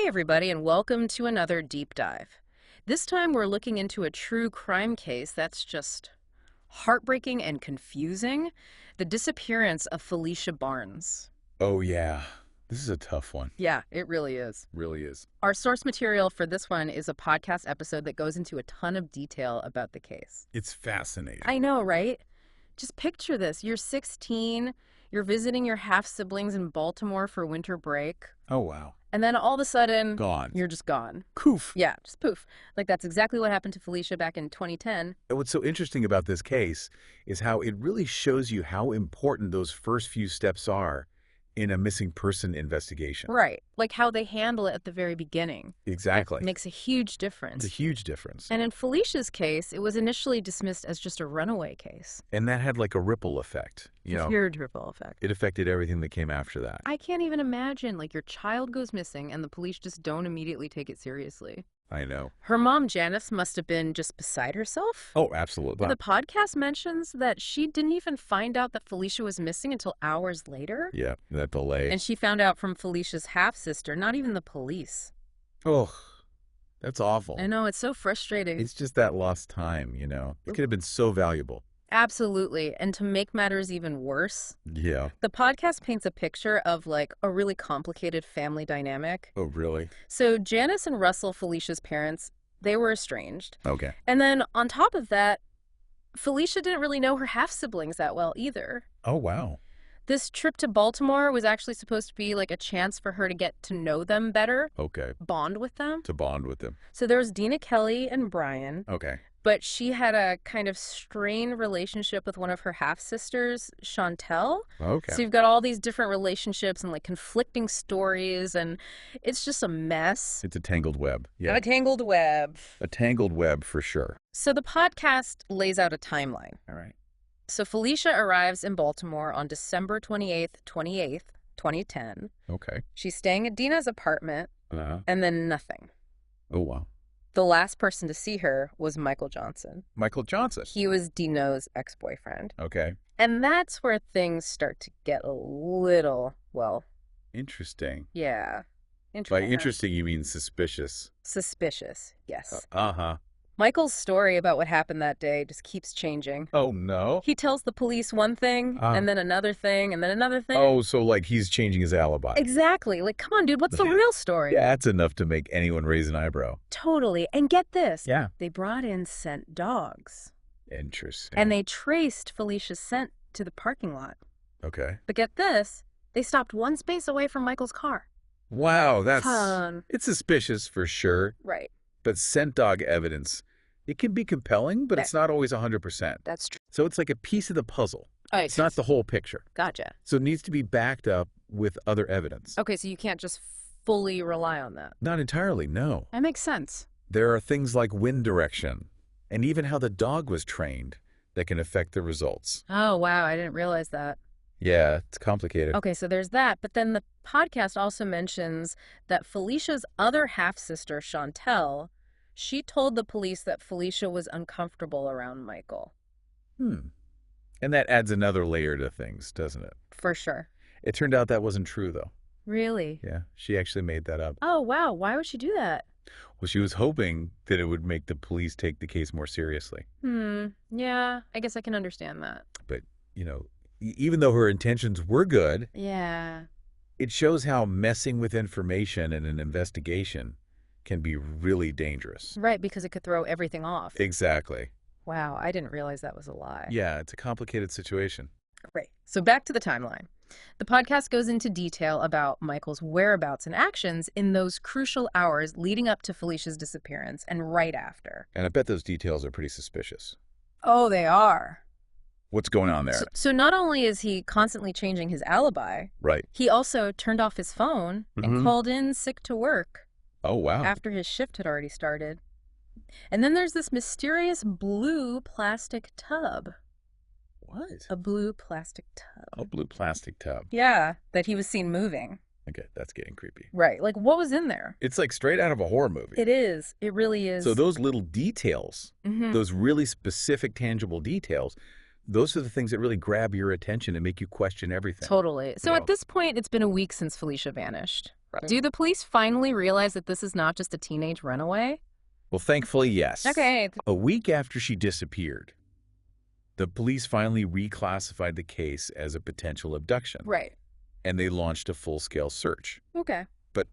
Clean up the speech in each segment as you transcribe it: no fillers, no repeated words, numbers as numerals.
Hey everybody, and welcome to another deep dive. This time we're looking into a true crime case that's just heartbreaking and confusing. The disappearance of Felicia Barnes. Oh, yeah. This is a tough one. Yeah, it really is. Really is. Our source material for this one is a podcast episode that goes into a ton of detail about the case. It's fascinating. I know, right? Just picture this. You're 16, you're visiting your half-siblings in Baltimore for winter break. Oh, wow. And then all of a sudden, Gone. you're just gone. Poof. Yeah, just poof. Like that's exactly what happened to Felicia back in 2010. And what's so interesting about this case is how it really shows you how important those first few steps are in a missing person investigation. Right. Like how they handle it at the very beginning. Exactly. Makes a huge difference. It's a huge difference. And in Felicia's case, it was initially dismissed as just a runaway case. And that had like a ripple effect. Huge ripple effect. It affected everything that came after that. I can't even imagine, like, your child goes missing and the police just don't immediately take it seriously. I know. Her mom, Janice, must have been just beside herself. Oh, absolutely. The podcast mentions that she didn't even find out that Felicia was missing until hours later. Yeah, that delay. And she found out from Felicia's half-sister, not even the police. Oh, that's awful. I know, it's so frustrating. It's just that lost time, It could have been so valuable. Absolutely. And to make matters even worse, Yeah. the podcast paints a picture of, like, a really complicated family dynamic. Oh, really? So Janice and Russell, Felicia's parents, they were estranged. Okay. And then on top of that, Felicia didn't really know her half-siblings that well either. Oh, wow. This trip to Baltimore was actually supposed to be like a chance for her to get to know them better, Okay. bond with them. To bond with them. So there was Dina Kelly and Brian, Okay. but she had a kind of strained relationship with one of her half-sisters, Chantel. Okay. So you've got all these different relationships and like conflicting stories, and it's just a mess. It's a tangled web. Yeah. A tangled web. A tangled web for sure. So the podcast lays out a timeline. All right. So Felicia arrives in Baltimore on December 28th, 2010. Okay. She's staying at Dina's apartment, Uh-huh. and then nothing. Oh, wow. The last person to see her was Michael Johnson. Michael Johnson. He was Dino's ex-boyfriend. Okay. And that's where things start to get a little, well, Interesting. yeah. By interesting, you mean suspicious. Suspicious, yes. Uh-huh. Michael's story about what happened that day just keeps changing. Oh, no? He tells the police one thing, and then another thing, and then another thing. Oh, so like he's changing his alibi. Exactly. Like, come on, dude, what's the real story? Yeah, that's enough to make anyone raise an eyebrow. Totally. And get this. Yeah. They brought in scent dogs. Interesting. And they traced Felicia's scent to the parking lot. Okay. But get this, they stopped one space away from Michael's car. Wow, that's... Fun. It's suspicious for sure. Right. But scent dog evidence, it can be compelling, but it's not always 100%. That's true. So it's like a piece of the puzzle. Right. It's not the whole picture. Gotcha. So it needs to be backed up with other evidence. Okay, so you can't just fully rely on that. Not entirely, no. That makes sense. There are things like wind direction and even how the dog was trained that can affect the results. Oh, wow, I didn't realize that. Yeah, it's complicated. Okay, so there's that. But then the podcast also mentions that Felicia's other half-sister, Chantel, she told the police that Felicia was uncomfortable around Michael. And that adds another layer to things, doesn't it? For sure. It turned out that wasn't true, though. Really? Yeah, she actually made that up. Oh, wow. Why would she do that? Well, she was hoping that it would make the police take the case more seriously. Yeah, I guess I can understand that. But, even though her intentions were good, Yeah. it shows how messing with information in an investigation can be really dangerous. Right, because it could throw everything off. Exactly. Wow, I didn't realize that was a lie. Yeah, it's a complicated situation. Right. So back to the timeline. The podcast goes into detail about Michael's whereabouts and actions in those crucial hours leading up to Felicia's disappearance and right after. And I bet those details are pretty suspicious. Oh, they are. What's going on there? So not only is he constantly changing his alibi, Right. he also turned off his phone and called in sick to work Oh, wow. after his shift had already started. And then there's this mysterious blue plastic tub. What? A blue plastic tub. A blue plastic tub. Yeah, that he was seen moving. Okay, that's getting creepy. Right. Like, what was in there? It's like straight out of a horror movie. It is. It really is. So those little details, those really specific, tangible details, those are the things that really grab your attention and make you question everything. Totally. So Yeah. at this point, it's been a week since Felicia vanished. Right. Do the police finally realize that this is not just a teenage runaway? Well, thankfully, yes. Okay. A week after she disappeared, the police finally reclassified the case as a potential abduction. Right. And they launched a full-scale search. Okay. But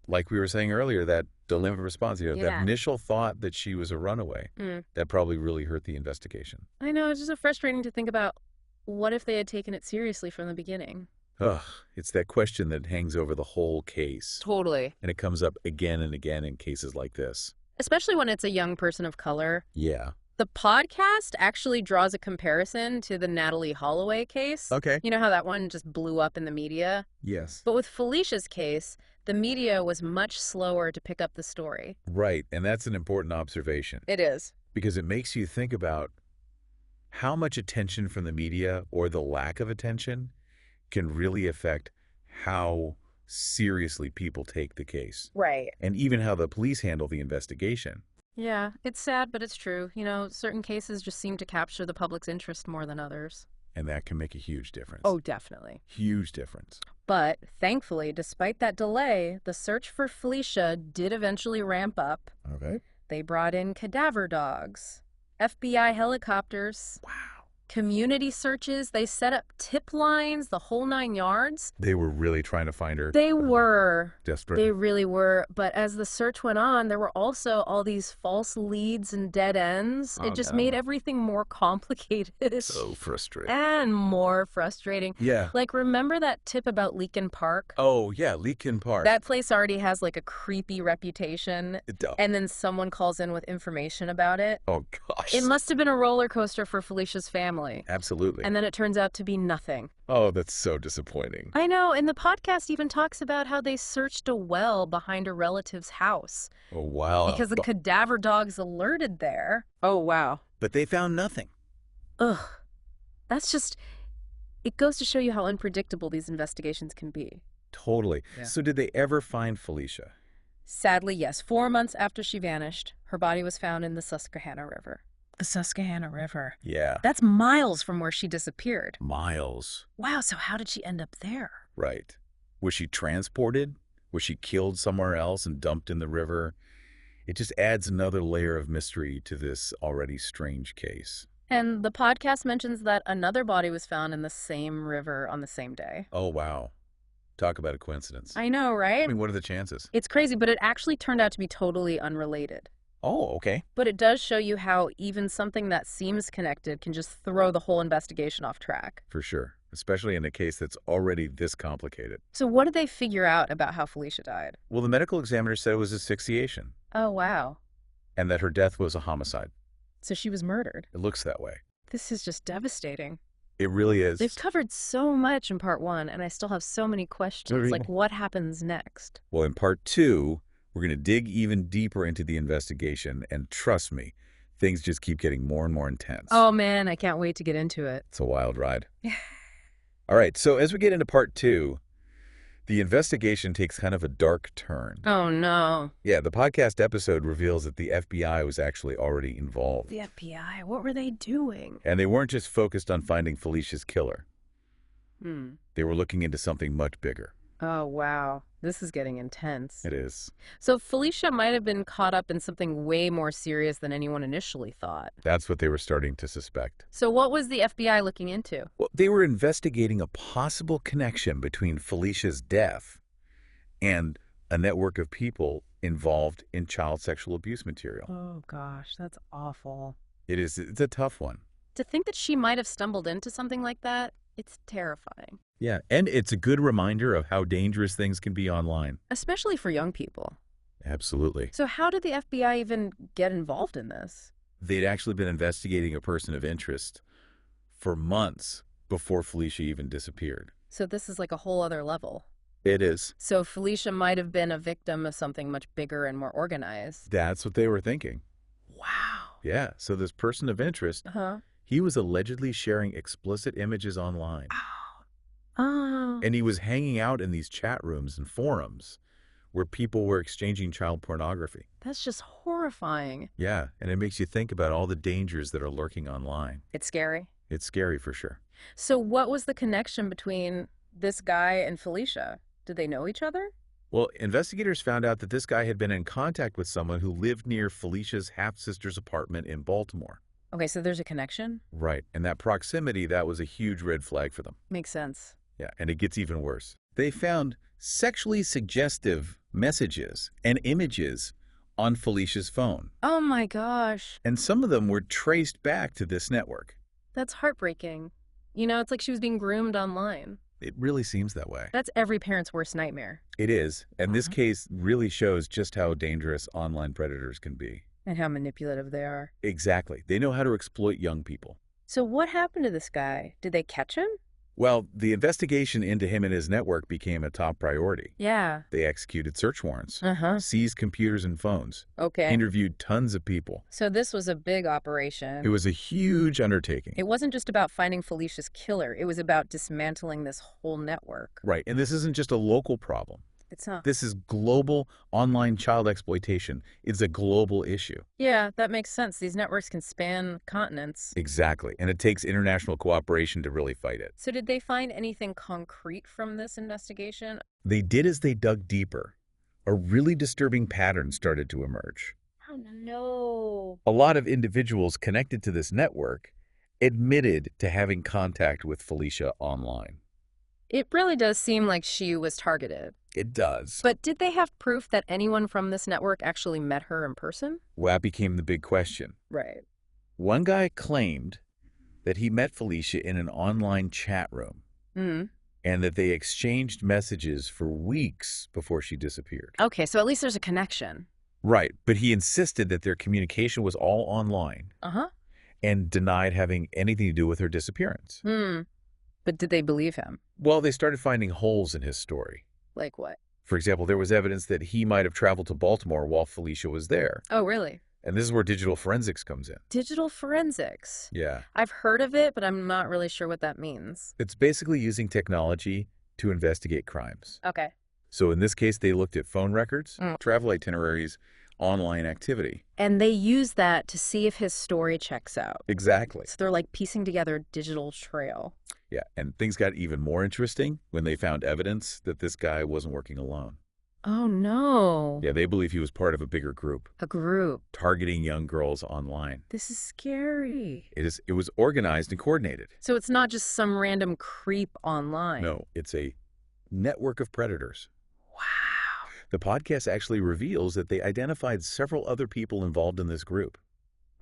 like we were saying earlier, that dilemma response, that Yeah. initial thought that she was a runaway, that probably really hurt the investigation. I know, it's just so frustrating to think about what if they had taken it seriously from the beginning. Ugh, it's that question that hangs over the whole case. Totally. And it comes up again and again in cases like this. Especially when it's a young person of color. Yeah. The podcast actually draws a comparison to the Natalie Holloway case. Okay. You know how that one just blew up in the media? Yes. But with Felicia's case, the media was much slower to pick up the story. Right, and that's an important observation. It is. Because it makes you think about how much attention from the media or the lack of attention can really affect how seriously people take the case. Right. And even how the police handle the investigation. Yeah, it's sad, but it's true. You know, certain cases just seem to capture the public's interest more than others. And that can make a huge difference. Oh, definitely. Huge difference. But thankfully, despite that delay, the search for Felicia did eventually ramp up. Okay. They brought in cadaver dogs, FBI helicopters. Wow. Community searches, they set up tip lines, the whole 9 yards. They were really trying to find her. They were. Desperate. They really were. But as the search went on, there were also all these false leads and dead ends. It just made everything more complicated. So frustrating. And more frustrating. Yeah. Like, remember that tip about Leakin Park? Oh, yeah, Leakin Park. That place already has, like, a creepy reputation. It does. And then someone calls in with information about it. Oh, gosh. It must have been a roller coaster for Felicia's family. Absolutely. And then it turns out to be nothing. Oh, that's so disappointing. I know, and the podcast even talks about how they searched a well behind a relative's house. Oh, wow. Because the cadaver dogs alerted there. Oh, wow. But they found nothing. Ugh. That's just, it goes to show you how unpredictable these investigations can be. Totally. Yeah. So did they ever find Felicia? Sadly, yes. 4 months after she vanished, her body was found in the Susquehanna River. The Susquehanna River. Yeah. That's miles from where she disappeared. Miles. Wow, so how did she end up there? Right. Was she transported? Was she killed somewhere else and dumped in the river? It just adds another layer of mystery to this already strange case. And the podcast mentions that another body was found in the same river on the same day. Oh, wow. Talk about a coincidence. I know, right? I mean, what are the chances? It's crazy, but it actually turned out to be totally unrelated. Oh, okay. But it does show you how even something that seems connected can just throw the whole investigation off track. For sure. Especially in a case that's already this complicated. So what did they figure out about how Felicia died? Well, the medical examiner said it was asphyxiation. Oh, wow. And that her death was a homicide. So she was murdered. It looks that way. This is just devastating. It really is. They've covered so much in part 1, and I still have so many questions. Like, what happens next? Well, in part 2, we're going to dig even deeper into the investigation, and trust me, things just keep getting more and more intense. Oh, man, I can't wait to get into it. It's a wild ride. All right, so as we get into part 2, the investigation takes kind of a dark turn. Oh, no. Yeah, the podcast episode reveals that the FBI was actually already involved. The FBI? What were they doing? And they weren't just focused on finding Felicia's killer. Hmm. They were looking into something much bigger. Oh, wow. This is getting intense. It is. So Felicia might have been caught up in something way more serious than anyone initially thought. That's what they were starting to suspect. So what was the FBI looking into? Well, they were investigating a possible connection between Felicia's death and a network of people involved in child sexual abuse material. Oh, gosh, that's awful. It is. It's a tough one. To think that she might have stumbled into something like that, it's terrifying. Yeah, and it's a good reminder of how dangerous things can be online. Especially for young people. Absolutely. So how did the FBI even get involved in this? They'd actually been investigating a person of interest for months before Felicia even disappeared. So this is like a whole other level. It is. So Felicia might have been a victim of something much bigger and more organized. That's what they were thinking. Wow. Yeah, so this person of interest, he was allegedly sharing explicit images online. Oh. And he was hanging out in these chat rooms and forums where people were exchanging child pornography. That's just horrifying. Yeah, and it makes you think about all the dangers that are lurking online. It's scary. It's scary for sure. So what was the connection between this guy and Felicia? Did they know each other? Well, investigators found out that this guy had been in contact with someone who lived near Felicia's half-sister's apartment in Baltimore. Okay, so there's a connection? Right, and that proximity, that was a huge red flag for them. Makes sense. Yeah, and it gets even worse. They found sexually suggestive messages and images on Felicia's phone, Oh my gosh. and some of them were traced back to this network. That's heartbreaking. You know, it's like she was being groomed online. It really seems that way. That's every parent's worst nightmare. It is, and this Uh-huh. case really shows just how dangerous online predators can be. And how manipulative they are. Exactly. They know how to exploit young people. So what happened to this guy? Did they catch him? Well, the investigation into him and his network became a top priority. Yeah. They executed search warrants, Uh-huh. seized computers and phones, Okay. interviewed tons of people. So this was a big operation. It was a huge undertaking. It wasn't just about finding Felicia's killer. It was about dismantling this whole network. Right, and this isn't just a local problem. It's not. This is global online child exploitation. It's a global issue. Yeah, that makes sense. These networks can span continents. Exactly, and it takes international cooperation to really fight it. So did they find anything concrete from this investigation? They did as they dug deeper. A really disturbing pattern started to emerge. Oh, no. A lot of individuals connected to this network admitted to having contact with Felicia online. It really does seem like she was targeted. It does. But did they have proof that anyone from this network actually met her in person? Well, that became the big question. Right. One guy claimed that he met Felicia in an online chat room Hmm. and that they exchanged messages for weeks before she disappeared. Okay, so at least there's a connection. Right, but he insisted that their communication was all online Uh-huh. and denied having anything to do with her disappearance. But did they believe him? Well, they started finding holes in his story. Like what? For example, there was evidence that he might have traveled to Baltimore while Felicia was there. Oh, really? And this is where digital forensics comes in. Digital forensics. Yeah. I've heard of it, but I'm not really sure what that means. It's basically using technology to investigate crimes. Okay. So in this case, they looked at phone records, Mm. travel itineraries, online activity. And they use that to see if his story checks out. Exactly. So they're like piecing together a digital trail. Yeah, and things got even more interesting when they found evidence that this guy wasn't working alone. Oh, no. Yeah, they believe he was part of a bigger group, A group. targeting young girls online. This is scary. It was organized and coordinated. So it's not just some random creep online. No, it's a network of predators. Wow. The podcast actually reveals that they identified several other people involved in this group.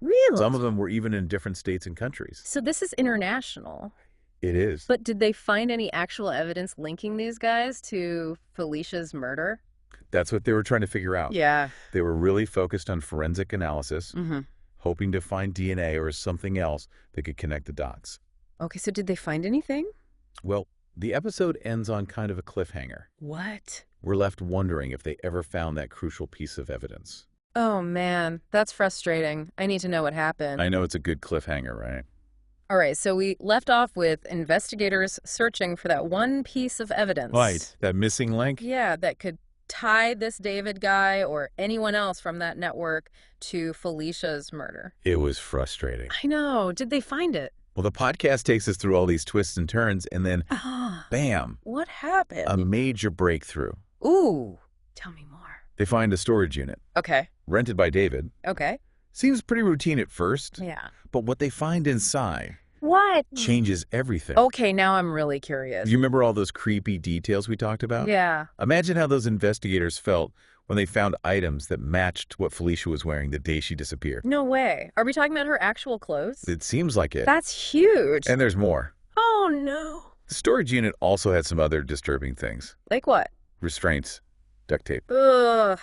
Really? Some of them were even in different states and countries. So this is international. It is. But did they find any actual evidence linking these guys to Felicia's murder? That's what they were trying to figure out. Yeah. They were really focused on forensic analysis, Mm-hmm. hoping to find DNA or something else that could connect the dots. Okay, so did they find anything? Well, the episode ends on kind of a cliffhanger. What? We're left wondering if they ever found that crucial piece of evidence. Oh, man. That's frustrating. I need to know what happened. I know it's a good cliffhanger, right? All right, so we left off with investigators searching for that one piece of evidence. Right. That missing link? Yeah, that could tie this David guy or anyone else from that network to Felicia's murder. It was frustrating. I know. Did they find it? Well, the podcast takes us through all these twists and turns, and then, Ah, bam, what happened? a major breakthrough. Ooh, tell me more. They find a storage unit, Okay, rented by David. okay. Seems pretty routine at first, Yeah. but what they find inside What? changes everything. Okay, now I'm really curious. You remember all those creepy details we talked about? Yeah. Imagine how those investigators felt when they found items that matched what Felicia was wearing the day she disappeared. No way. Are we talking about her actual clothes? It seems like it. That's huge. And there's more. Oh, no. The storage unit also had some other disturbing things. Like what? Restraints, duct tape. Ugh.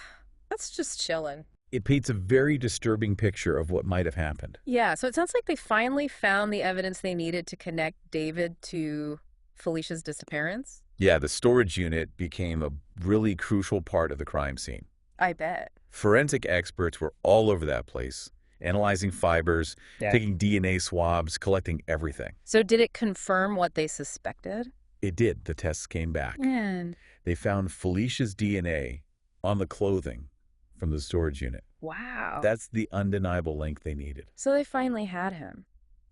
That's just chilling. It paints a very disturbing picture of what might have happened. Yeah, so it sounds like they finally found the evidence they needed to connect David to Felicia's disappearance. Yeah, the storage unit became a really crucial part of the crime scene. I bet. Forensic experts were all over that place, analyzing fibers, taking DNA swabs, collecting everything. So did it confirm what they suspected? It did. The tests came back. Man. They found Felicia's DNA on the clothing from the storage unit. Wow. That's the undeniable link they needed. So they finally had him.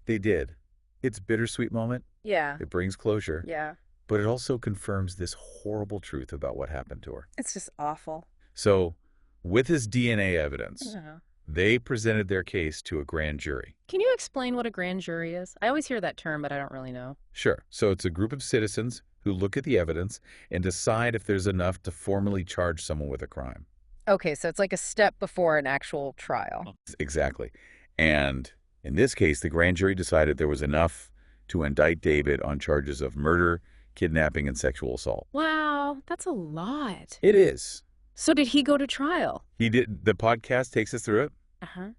They did. It's a bittersweet moment. Yeah. It brings closure. Yeah. but it also confirms this horrible truth about what happened to her. It's just awful. So, with this DNA evidence, Yeah. they presented their case to a grand jury. Can you explain what a grand jury is? I always hear that term, but I don't really know. Sure. So it's a group of citizens who look at the evidence and decide if there's enough to formally charge someone with a crime. Okay, so it's like a step before an actual trial. Exactly. And in this case, the grand jury decided there was enough to indict David on charges of murder, kidnapping, and sexual assault. Wow, that's a lot. It is. So did he go to trial? He did. The podcast takes us through it. Uh-huh.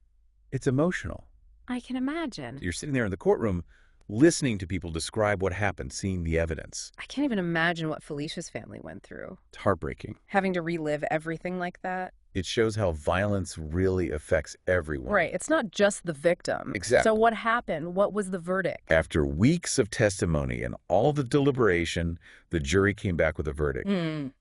It's emotional. I can imagine. You're sitting there in the courtroom listening to people describe what happened, seeing the evidence. I can't even imagine what Felicia's family went through. It's heartbreaking. Having to relive everything like that. It shows how violence really affects everyone. Right, it's not just the victim. Exactly. So what happened? What was the verdict? After weeks of testimony and all the deliberation, the jury came back with a verdict.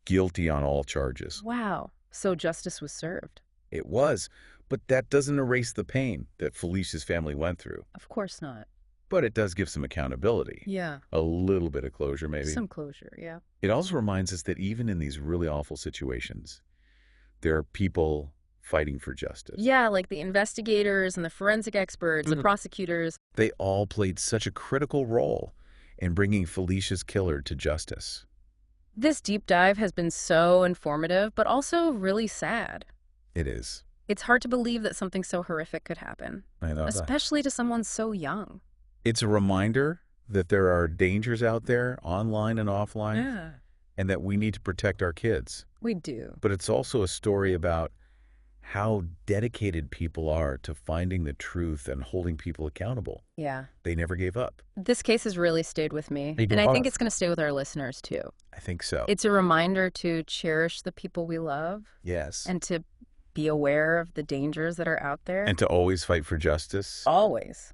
Guilty on all charges. Wow, so justice was served. It was, but that doesn't erase the pain that Felicia's family went through. Of course not. But it does give some accountability. Yeah. A little bit of closure, maybe. Some closure, yeah. It also reminds us that even in these really awful situations, there are people fighting for justice. Yeah, like the investigators and the forensic experts, the prosecutors. They all played such a critical role in bringing Felicia's killer to justice. This deep dive has been so informative, but also really sad. It is. It's hard to believe that something so horrific could happen, I know. especially to someone so young. It's a reminder that there are dangers out there, online and offline, and that we need to protect our kids. We do. But it's also a story about how dedicated people are to finding the truth and holding people accountable. Yeah. They never gave up. This case has really stayed with me, They and I think have. it's going to stay with our listeners too. I think so. It's a reminder to cherish the people we love Yes. and to be aware of the dangers that are out there. And to always fight for justice. Always.